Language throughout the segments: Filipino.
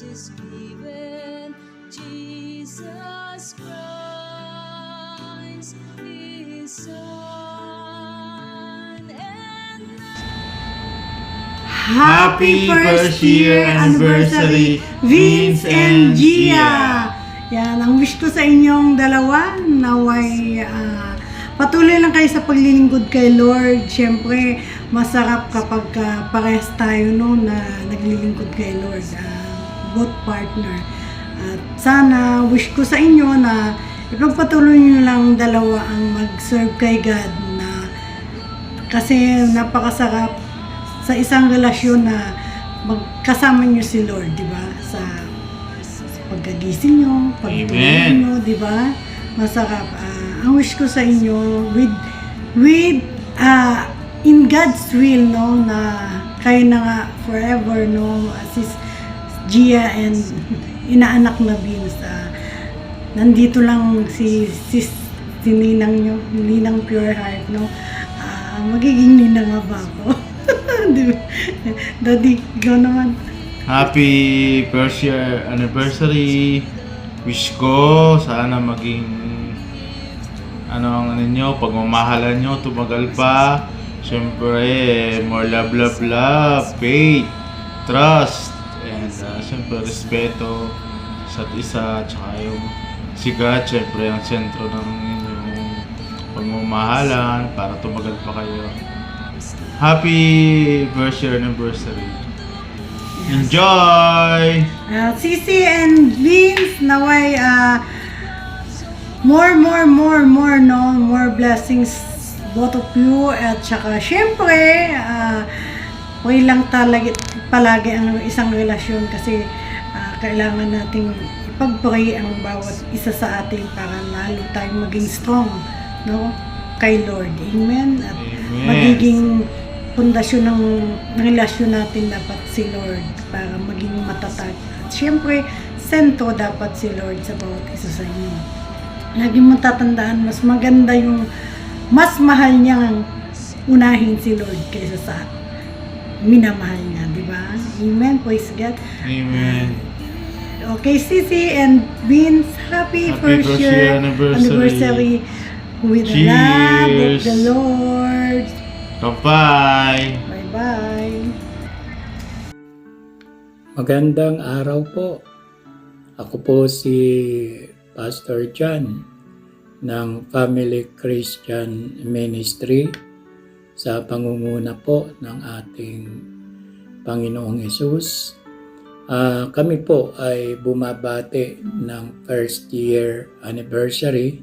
is given. Jesus Christ, His Son, and Happy first year anniversary, Vince and Gia! Yan, ang wish ko sa inyong dalawa, naway patuloy lang kayo sa paglilingkod kay Lord. Siyempre, masarap kapag parehas tayo na naglilingkod kay Lord, both partner. At sana, wish ko sa inyo na ipagpatuloy nyo lang dalawa ang mag-serve kay God na kasi napakasarap sa isang relasyon na magkasama nyo si Lord, di ba? Sa pagkagising nyo, pagtulog nyo, di ba? Masarap. Ang wish ko sa inyo, with in God's will, no, na kayo na nga forever, no, Sis Gia and inaanak na Vince. Nandito lang si Ninang nyo, Ninang Pure Heart, no. Magiging ninang nga ba ako? Daddy, ikaw naman. Happy first year anniversary. Wish ko sana maging ang ninyo, pagmamahalan nyo, tumagal pa. Siyempre, more love, faith, trust, and siyempre respeto sa isa, tsaka yung sigat, siyempre ang sentro ng inyong pagmamahalan para tumagal pa kayo. Happy first year anniversary. Enjoy! Sisi and Vince, naway more, no? More blessings both of you. At saka, syempre, way lang palagi ang isang relasyon kasi kailangan nating ipag-pray ang bawat isa sa atin para lalo tayong maging strong, no? Kay Lord. Amen? At magiging pundasyon ng relasyon natin dapat si Lord para maging matatag. At syempre, sentro dapat si Lord sa bawat isa sa inyo. Lagi mong tatandaan, mas maganda yung mas mahal niyang unahin si Lord kaysa sa minamahal niya, di ba? Amen. Praise God. Amen. Okay, Sisi and Vince, happy first year anniversary with the love of the Lord. Bye-bye! Bye-bye! Magandang araw po. Ako po si Pastor John ng Family Christian Ministry sa pangunguna po ng ating Panginoong Hesus. Kami po ay bumabati ng first year anniversary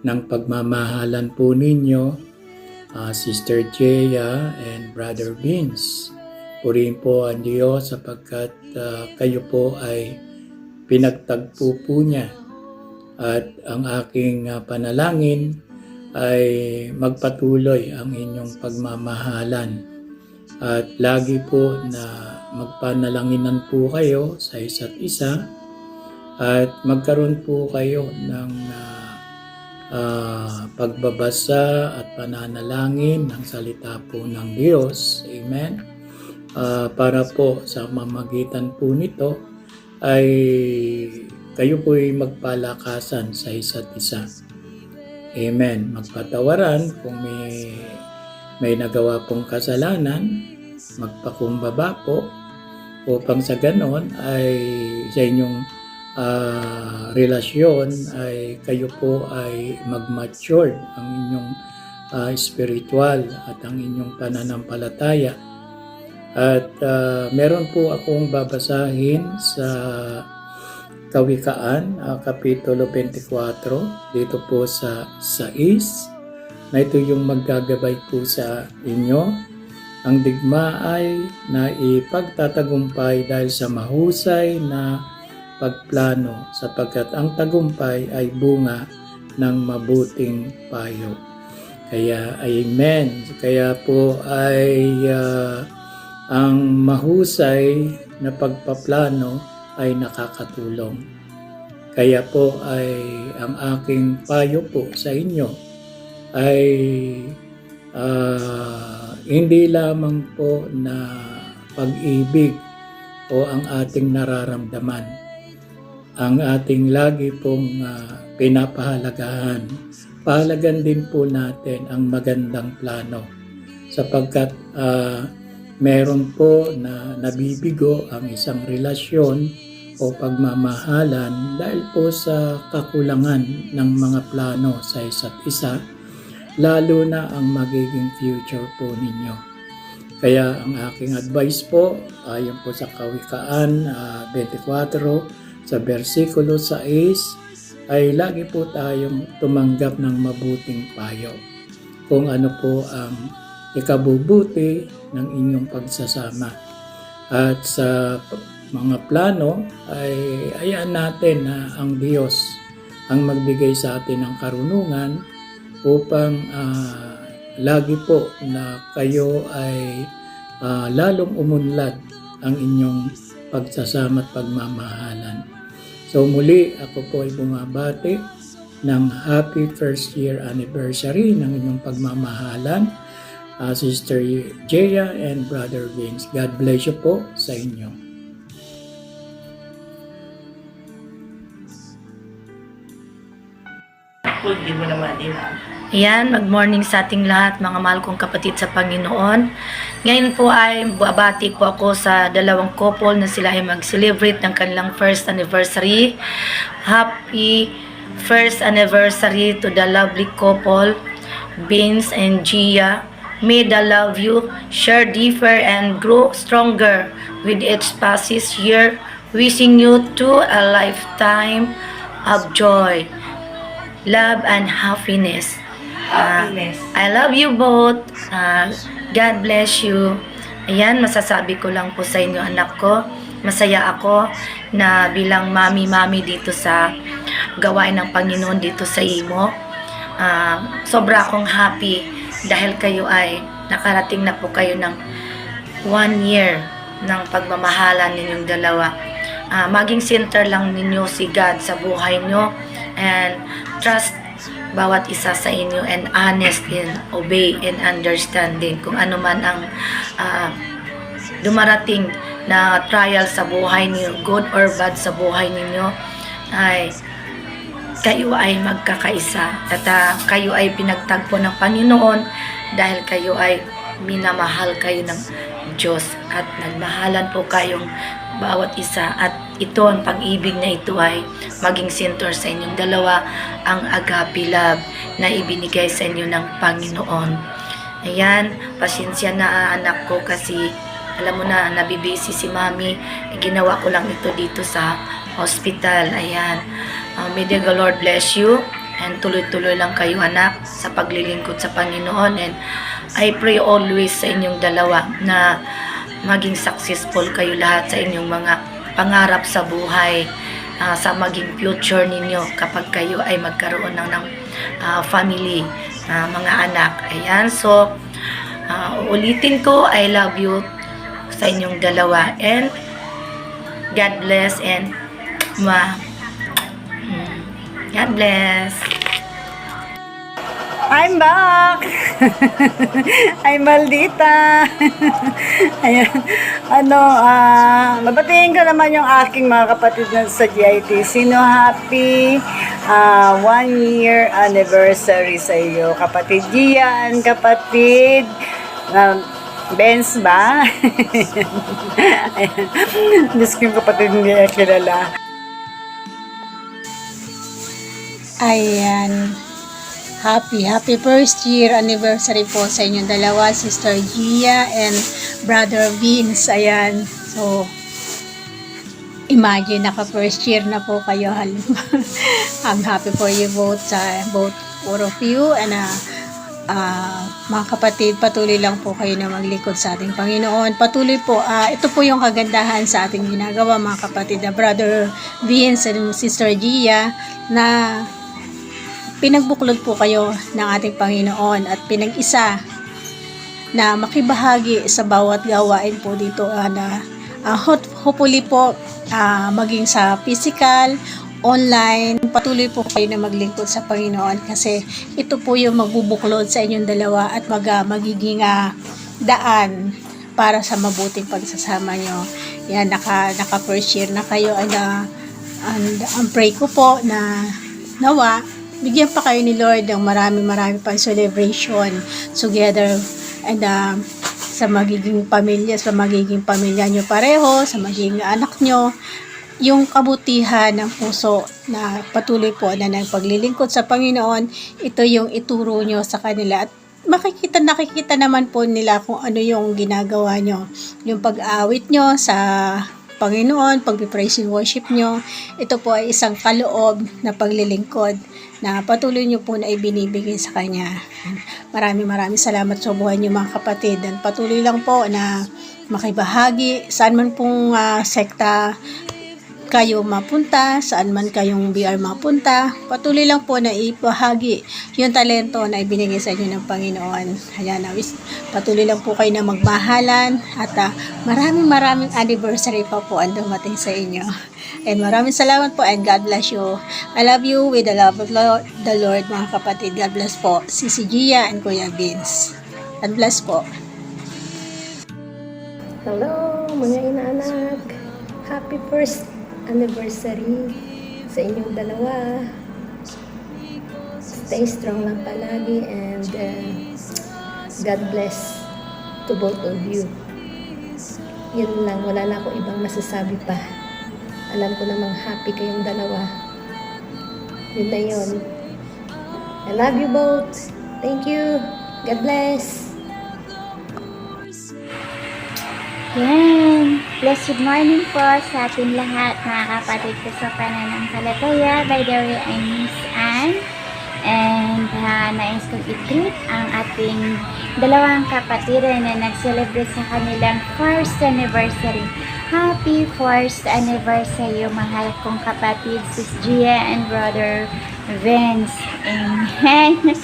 ng pagmamahalan po ninyo, Sister Gia and Brother Vince. Purihin po ang Diyos sapagkat kayo po ay pinagtagpo po niya. At ang aking panalangin ay magpatuloy ang inyong pagmamahalan. At lagi po na magpanalanginan po kayo sa isa't isa at magkaroon po kayo ng pagbabasa at pananalangin ng salita po ng Diyos. Amen. Para po sa mamagitan po nito ay kayo po ay magpalakasan sa isa't isa. Amen. Magpatawaran kung may nagawa pong kasalanan, magpakumbaba po upang sa ganon ay sa inyong relasyon ay kayo po ay mag-mature ang inyong spiritual at ang inyong pananampalataya. At meron po akong babasahin sa Kawikaan, Kapitulo 24, dito po sa 6, na ito yung maggagabay po sa inyo. Ang digma ay naipagtatagumpay dahil sa mahusay na pagplano sapagkat ang tagumpay ay bunga ng mabuting payo. Kaya amen. Kaya po ay ang mahusay na pagpaplano ay nakakatulong. Kaya po ay ang aking payo po sa inyo ay hindi lamang po na pag-ibig o ang ating nararamdaman. Ang ating lagi pong pinapahalagahan. Pahalagan din po natin ang magandang plano sapagkat meron po na nabibigo ang isang relasyon o pagmamahalan dahil po sa kakulangan ng mga plano sa isa't isa, lalo na ang magiging future po ninyo. Kaya ang aking advice po, ayon po sa Kawikaan 24 sa versikulo 6, ay lagi po tayong tumanggap ng mabuting payo kung ano po ang ikabubuti ng inyong pagsasama. At sa mga plano ay hayaan natin na ang Diyos ang magbigay sa atin ng karunungan upang lagi po na kayo ay lalong umunlad ang inyong pagsasama at pagmamahalan. So muli ako po ay bumabati ng happy first year anniversary ng inyong pagmamahalan, Sister Jaya and Brother Vince. God bless you po sa inyo. Ayan, mag-morning sa ating lahat, mga mahal kong kapatid sa Panginoon. Ngayon po ay babati po ako sa dalawang couple na sila ay mag-celebrate ng kanilang first anniversary. Happy first anniversary to the lovely couple, Vince and Gia. May the love you share deeper and grow stronger with each passes year. Wishing you to a lifetime of joy, love, and happiness. I love you both. God bless you. Ayan, masasabi ko lang po sa inyo, anak ko. Masaya ako na bilang mami-mami dito sa gawain ng Panginoon dito sa imo. Sobra akong happy dahil kayo ay nakarating na po kayo ng 1 year ng pagmamahalan ninyong dalawa. Maging center lang ninyo si God sa buhay nyo and trust bawat isa sa inyo and honest in obey and understanding kung ano man ang dumarating na trial sa buhay niyo, good or bad sa buhay ninyo, ay kayo ay magkakaisa at kayo ay pinagtagpo ng Panginoon dahil kayo ay minamahal kayo ng Diyos at nagmahalan po kayong bawat isa at ito ang pag-ibig na ito ay maging center sa inyong dalawa, ang agape love na ibinigay sa inyo ng Panginoon. Ayan, pasensya na anak ko kasi alam mo na nabibisi si mami, ginawa ko lang ito dito sa hospital. Ayan, may the Lord bless you and tuloy-tuloy lang kayo anak sa paglilingkod sa Panginoon, and I pray always sa inyong dalawa na maging successful kayo lahat sa inyong mga pangarap sa buhay, sa maging future ninyo kapag kayo ay magkaroon ng family, mga anak. Ayan, so ulitin ko, I love you sa inyong dalawa and God bless and God bless. I'm back! I'm Maldita! Ayan. Mabatiin ko naman yung aking mga kapatid na sa GIT. Sino happy 1 year anniversary sa iyo. Kapatid Gian, kapatid Benz ba? Ayan. Diyos ko yung kapatid hindi kilala. Ayan. Happy first year anniversary po sa inyong dalawa, Sister Gia and Brother Vince. Ayan. So, imagine, naka first year na po kayo. I'm happy for you both, both of you. And mga kapatid, patuloy lang po kayo na maglingkod sa ating Panginoon. Patuloy po, ito po yung kagandahan sa ating ginagawa, mga kapatid, na Brother Vince and Sister Gia, na pinagbuklod po kayo ng ating Panginoon at pinag-isa na makibahagi sa bawat gawain po dito na hopefully po maging sa physical, online, patuloy po kayo na maglingkod sa Panginoon kasi ito po yung magbubuklod sa inyong dalawa at magiging daan para sa mabuting pagsasama nyo. yan, naka first year na kayo, and ang pray ko po na nawa, bigyan pa kayo ni Lord ng marami pang celebration together, and sa magiging pamilya nyo pareho, sa magiging anak nyo, yung kabutihan ng puso na patuloy po na nagpaglilingkod sa Panginoon, ito yung ituro nyo sa kanila. At nakikita naman po nila kung ano yung ginagawa nyo. Yung pag-awit nyo sa Panginoon, pag-praise and worship nyo, ito po ay isang kaloob na paglilingkod na patuloy nyo po na ibinibigay sa Kanya. Maraming salamat sa buhay nyo mga kapatid. Dan patuloy lang po na makibahagi saan man pong sekta kayo mapunta, saan man kayong BR mapunta, patuloy lang po na ibahagi yung talento na ibinigay sa inyo ng Panginoon. Ayan, patuloy lang po kayo na magmahalan at maraming anniversary pa po ang dumating sa inyo. And maraming salamat po and God bless you. I love you with the love of the Lord mga kapatid. God bless po. Sisi Gia and Kuya Vince. God bless po. Hello mga inaanak. Happy first anniversary sa inyong dalawa. Stay strong lang palagi and God bless to both of you. Yun lang, wala na ako ibang masasabi pa. Alam ko namang happy kayong dalawa. Yun na yun. I love you both. Thank you. God bless. Yan. Blessed morning po sa ating lahat, mga kapatid ko sa pananampalataya. By the way, I'm Miss Anne. And nais kong i-greet ang ating dalawang kapatid na nag-celebrate sa kanilang first anniversary. Happy first anniversary, mahal kong kapatid, Sis Gia and Brother Vince. Amen.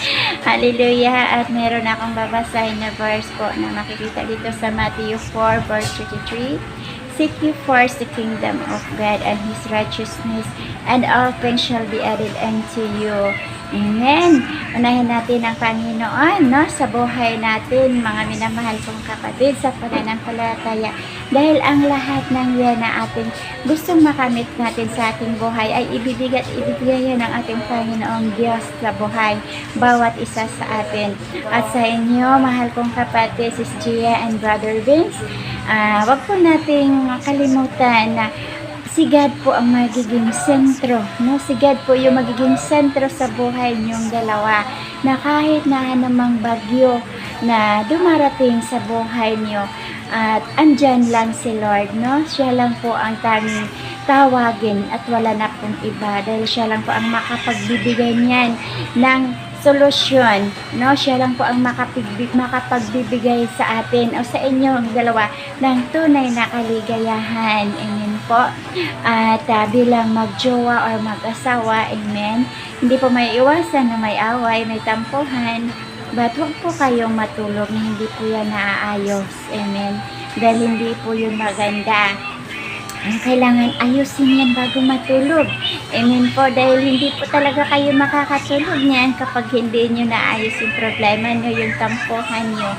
Hallelujah. At meron akong babasahin na verse po na makikita dito sa Matthew 4 verse 33. Seek ye first the kingdom of God and His righteousness, and all things shall be added unto you. Amen. Unahin natin ang Panginoon, no, sa buhay natin, mga minamahal kong kapatid, sa pananampalataya. Dahil ang lahat ng yan na ating gustong makamit natin sa ating buhay ay ibibigay yan ng ating Panginoong Diyos sa buhay, bawat isa sa atin. At sa inyo, mahal kong kapatid, Sis Gia and Brother Vince, wag po nating kalimutan na si God po ang magiging sentro, no? Si God po yung magiging sentro sa buhay niyong dalawa, na kahit na anumang bagyo na dumarating sa buhay niyo, at andyan lang si Lord, no? Siya lang po ang tanging tawagin at wala na pong iba, dahil siya lang po ang makapagbibigay niyan ng solusyon, no? Siya lang po ang makapagbibigay sa atin o sa inyong dalawa ng tunay na kaligayahan. Amen po. At bilang magjowa or mag-asawa, amen, hindi po may iwasan na may away, may tampuhan, but huwag po kayong matulog na hindi po yan naaayos. Amen. Dahil hindi po yun maganda. Ang kailangan ayusin yan bago matulog. Amen po, dahil hindi po talaga kayo makakatulog niyan kapag hindi nyo naayos yung problema nyo, yung tampuhan nyo.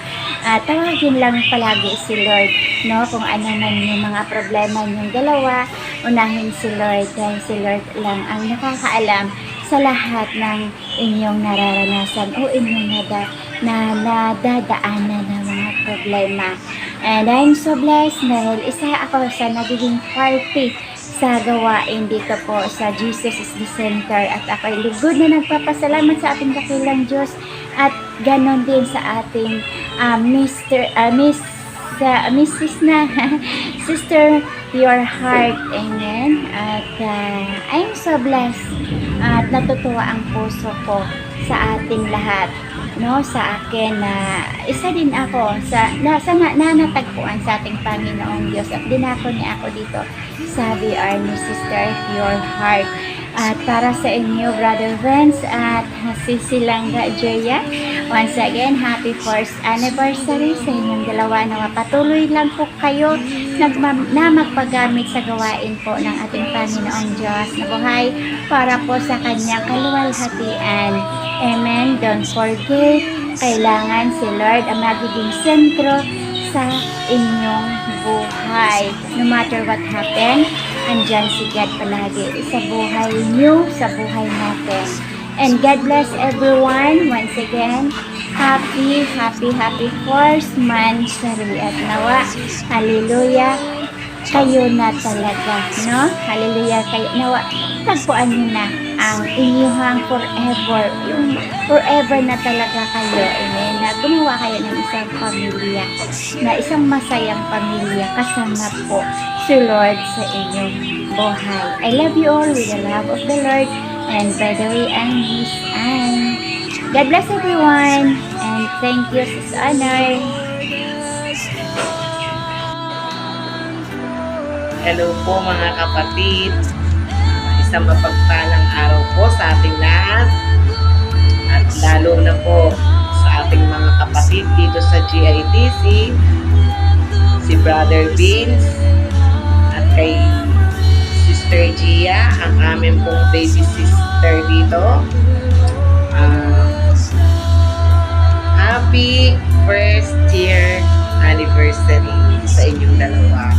Tawagin lang palagi si Lord, no? Kung ano man yung mga problema nyong dalawa, unahin si Lord, dahil si Lord lang ang nakakaalam sa lahat ng inyong nararanasan o inyong nadadaanan ng mga problema. And I'm so blessed dahil isa ako sa nagiging party sa gawain dito po sa Jesus is the Center, at ako'y lugod na nagpapasalamat sa ating dakilang Diyos, at ganon din sa ating Mrs. na Sister Your Heart. Amen. At I'm so blessed at natutuwa ang puso ko sa ating lahat, no, sa akin na isa din ako sa nanatagpuan sa ating Panginoong Diyos, at dinako niya ako dito sa VR ni Sister Your Heart. At para sa inyo, Brother Vince at si Silangga Joya, once again, happy first anniversary sa inyong dalawa, na patuloy lang po kayo na magpagamit sa gawain po ng ating Panginoong Diyos na buhay para po sa kanyang kaluwalhatian. Amen. Don't forget, kailangan si Lord ang magiging sentro sa inyong buhay. No matter what happen, andyan si God palagi sa buhay niyo, sa buhay natin. And God bless everyone once again. Happy 4th monthsary at nawa. Hallelujah. Kayo na talaga, no? Hallelujah kayo. Nawa, tagpuan niyo na ang inyong forever. Yung forever na talaga kayo. Amen. Na gumawa kayo ng isang pamilya. Na isang masayang pamilya. Kasama po si Lord sa inyong buhay. I love you all with the love of the Lord. And by the way, I'm Miss Anne. God bless everyone. And thank you, Sis Honor. Hello po mga kapatid. Isang mapagpalang araw po sa ating lahat. At lalo na po sa ating mga kapatid dito sa GITC. Si Brother Vince at kay Sister Gia, ang aming pong baby sister dito. Happy 1st year anniversary sa inyong dalawa.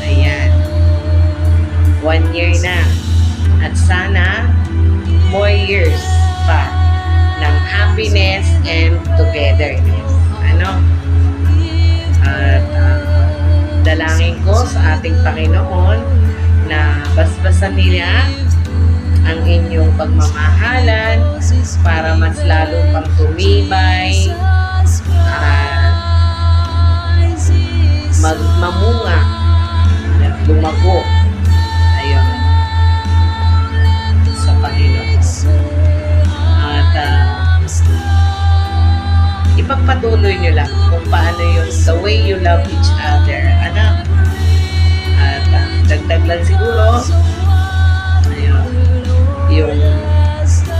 Ayan. 1 year na. At sana more years pa ng happiness and togetherness. Ano? At dalangin ko sa ating Panginoon na basbasan nila ang inyong pagmamahalan para mas lalo pang tumibay at mamunga at lumago. Ayun. Sa Panginoon. At ipagpatuloy nyo lang kung paano yung the way you love each other. Anak. At dagdag lang siguro, ayun, yung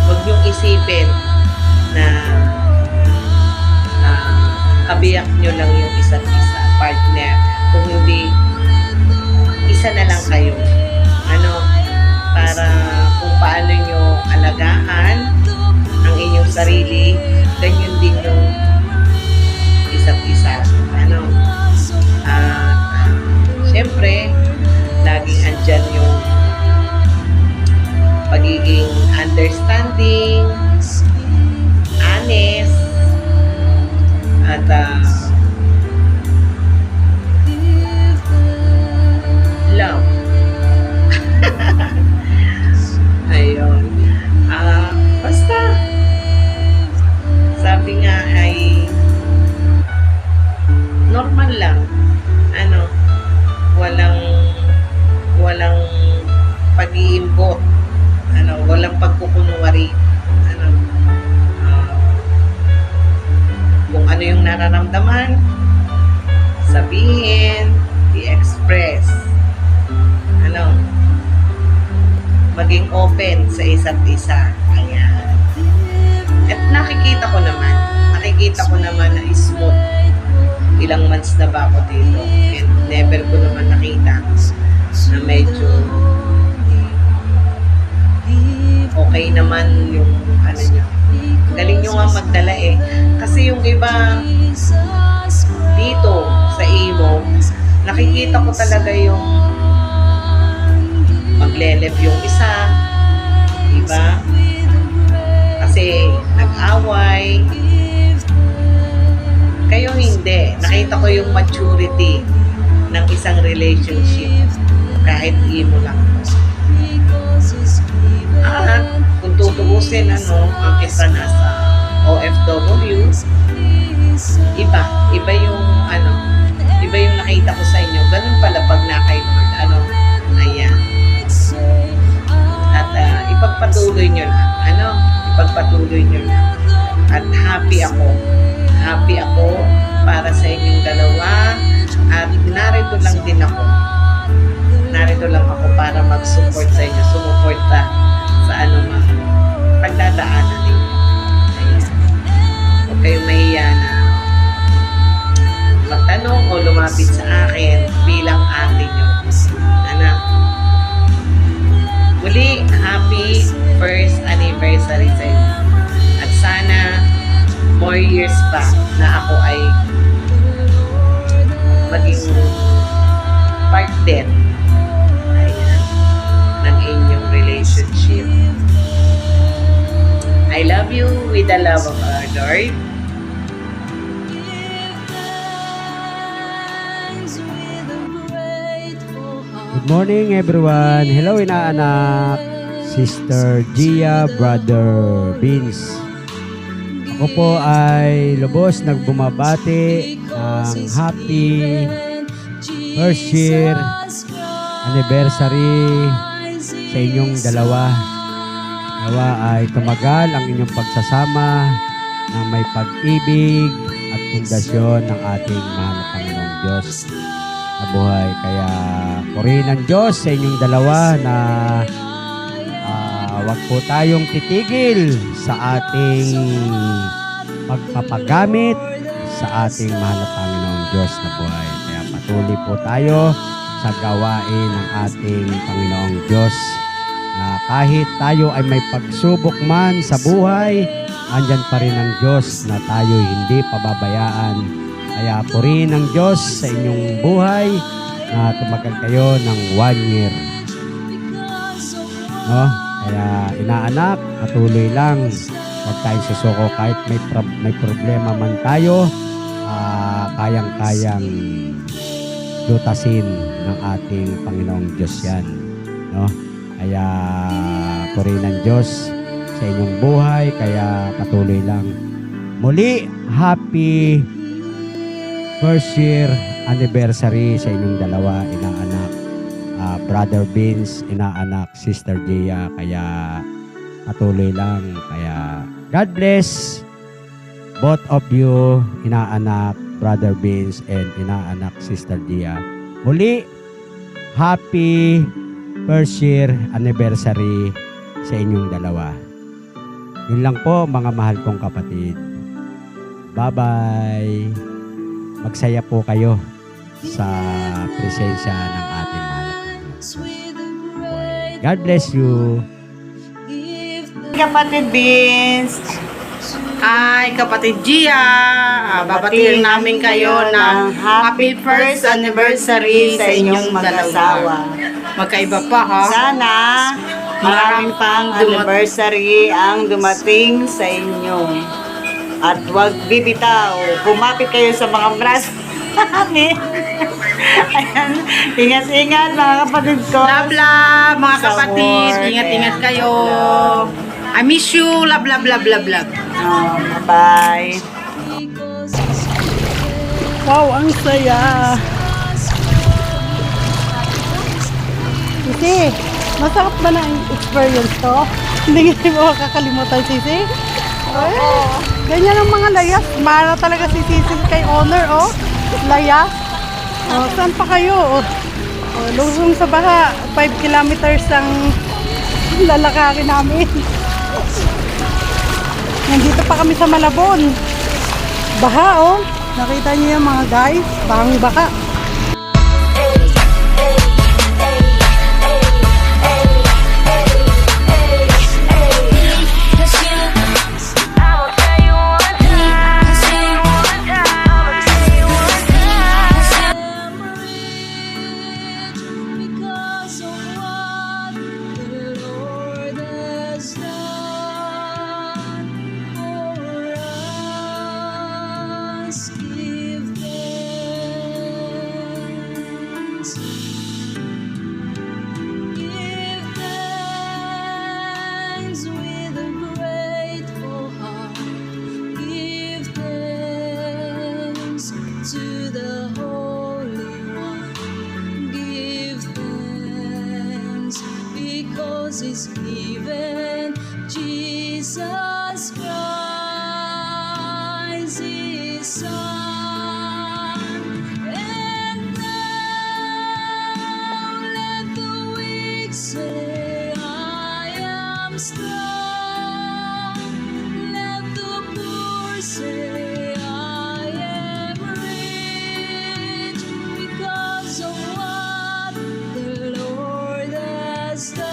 huwag nyong isipin na kabiyak nyo lang yung isa't isa, partner. Kung hindi, isa na lang kayo. Ano, para kung paano nyo alagaan ang inyong sarili, ganyan din yung isa't isa. Ano, syempre, laging andyan yung pagiging understanding, honest, at love. Ayun. Basta, sabi nga ay normal lang. Ano, walang pag-iimbot. Ano, walang pagkukunwari. Ano, kung ano yung nararamdaman, sabihin, i-express. Ano, maging open sa isa't isa. Ayan. At nakikita ko naman na smooth. Ilang months na ba ako dito? And never ko naman nakita na medyo okay naman yung ano nyo. Galing nyo nga magdala eh. Kasi yung iba dito sa imo, nakikita ko talaga yung maglelep yung isa. Diba? Kasi nag-away. Kayo hindi. Nakita ko yung maturity ng isang relationship. Kahit imo lang. At kung tutuusin ang isa nasa OFW, iba yung nakita ko sa inyo. Ganun pala pag na kay Lord. Ayan. At ipagpatuloy nyo lang. Ipagpatuloy nyo lang. At happy ako para sa inyong dalawa. At narito lang ako para mag-support sa inyo. Sumuporta sa anumang pagdadaanan ninyo. Ayan. Huwag kayong mahiya na magtanong o lumapit sa akin bilang ate nyo. Anak. Muli, happy 1st anniversary sa inyo. At sana more years pa na ako ay maging part din ayan, ng inyong relationship. I love you with the love of our Lord. Good morning everyone. Hello inaanak, Sister Gia, Brother Vince. Ako po ay lubos nagbumabati ng happy first year anniversary sa inyong dalawa. Nawa ay tumagal ang inyong pagsasama ng may pag-ibig at pundasyon ng ating mahal na Panginoong Diyos na buhay. Kaya purihin ng Diyos sa inyong dalawa na wag po tayong titigil sa ating pagpapagamit sa ating mahal na Panginoong Diyos na buhay. Kaya patuloy po tayo sa gawain ng ating Panginoong Diyos na kahit tayo ay may pagsubok man sa buhay, andyan pa rin ang Diyos na tayo hindi pababayaan. Kaya purihin ng Diyos sa inyong buhay na tumagal kayo ng 1 year. No? Kaya inaanak, patuloy lang. Huwag tayong susuko kahit may problema man tayo, kayang-kayang lutasin ng ating Panginoong Diyos yan. No? Kaya purihin ng Diyos sa inyong buhay, kaya patuloy lang. Muli, happy first year anniversary sa inyong dalawa, inaanak. Brother Vince, inaanak, Sister Gia. Kaya patuloy lang. Kaya God bless both of you, inaanak, Brother Vince, and inaanak, Sister Gia. Muli, happy first year anniversary sa inyong dalawa. Yun lang po mga mahal kong kapatid. Bye-bye. Magsaya po kayo sa presensya ng ating mahal na Panginoon. God bless you. Kapatid Vince, ay kapatid Gia, babatiin namin kayo ng happy first anniversary sa inyong mag-asawa. Magkaiba pa ha? Sana maraming pang anniversary ang dumating sa inyo. At huwag bibitaw, kumapit kayo sa mga braso namin. Ayan, ingat-ingat mga kapatid ko. Love, love, mga kapatid. Ingat-ingat kayo. I miss you. Love, love, love, love, love. Oh, bye-bye. Wow, ang saya. Sisi, masarap ba na ang experience to? Hindi mo makakalimutan, Sisi? Ay, ganyan ang mga layas. Mara talaga si Sisi kay Honor, oh. Layas. Oh, saan pa kayo? Oh, lusong sa baha. 5 kilometers ang lalakarin namin. Nandito pa kami sa Malabon. Baha, oh. Nakita niyo yung mga guys. Bahang baka. Is given Jesus Christ His Son, and now let the weak say I am strong, let the poor say I am rich because of what the Lord has done.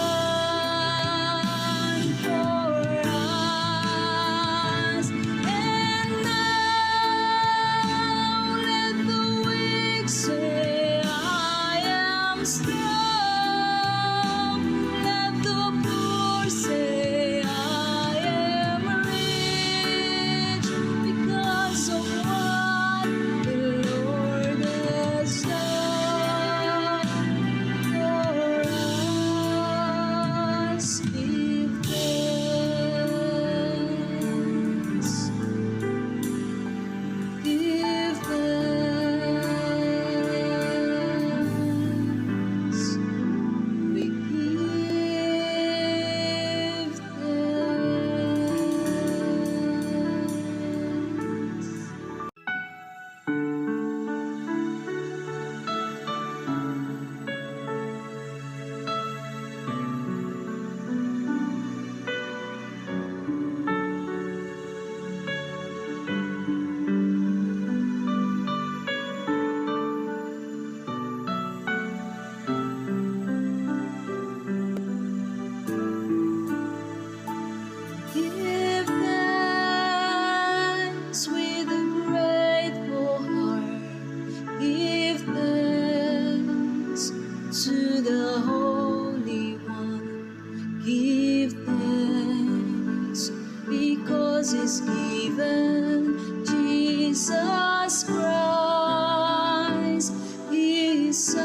Jesus Christ, His Son.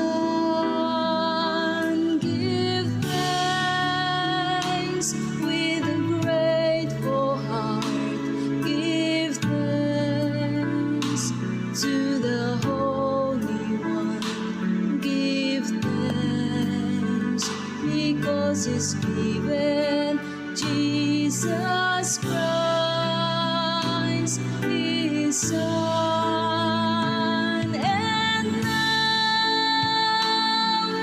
Give thanks with a grateful heart. Give thanks to the Holy One. Give thanks because He's given Jesus Christ, His Son. And now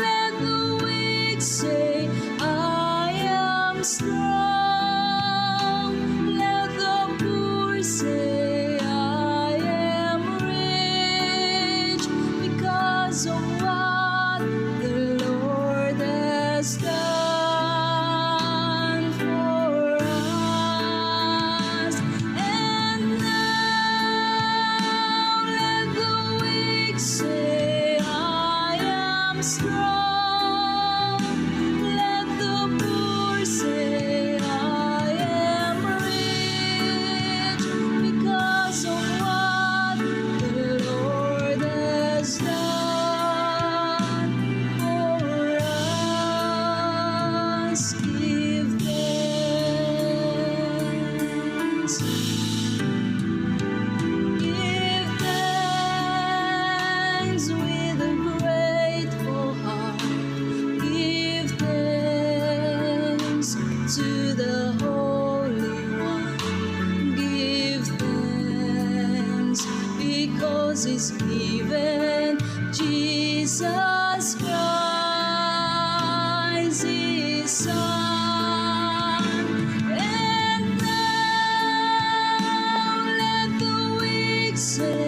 let the weak say, I am strong. Let the poor say, I am rich because of what the Lord has done for us. And now let the weak say, I am strong. Let the poor say, I am rich because of what the Lord has done for us. Give thanks. Give thanks with a grateful heart. Give thanks to the Holy One. Give thanks because He's given Jesus Christ, His Son. And now let the weak say,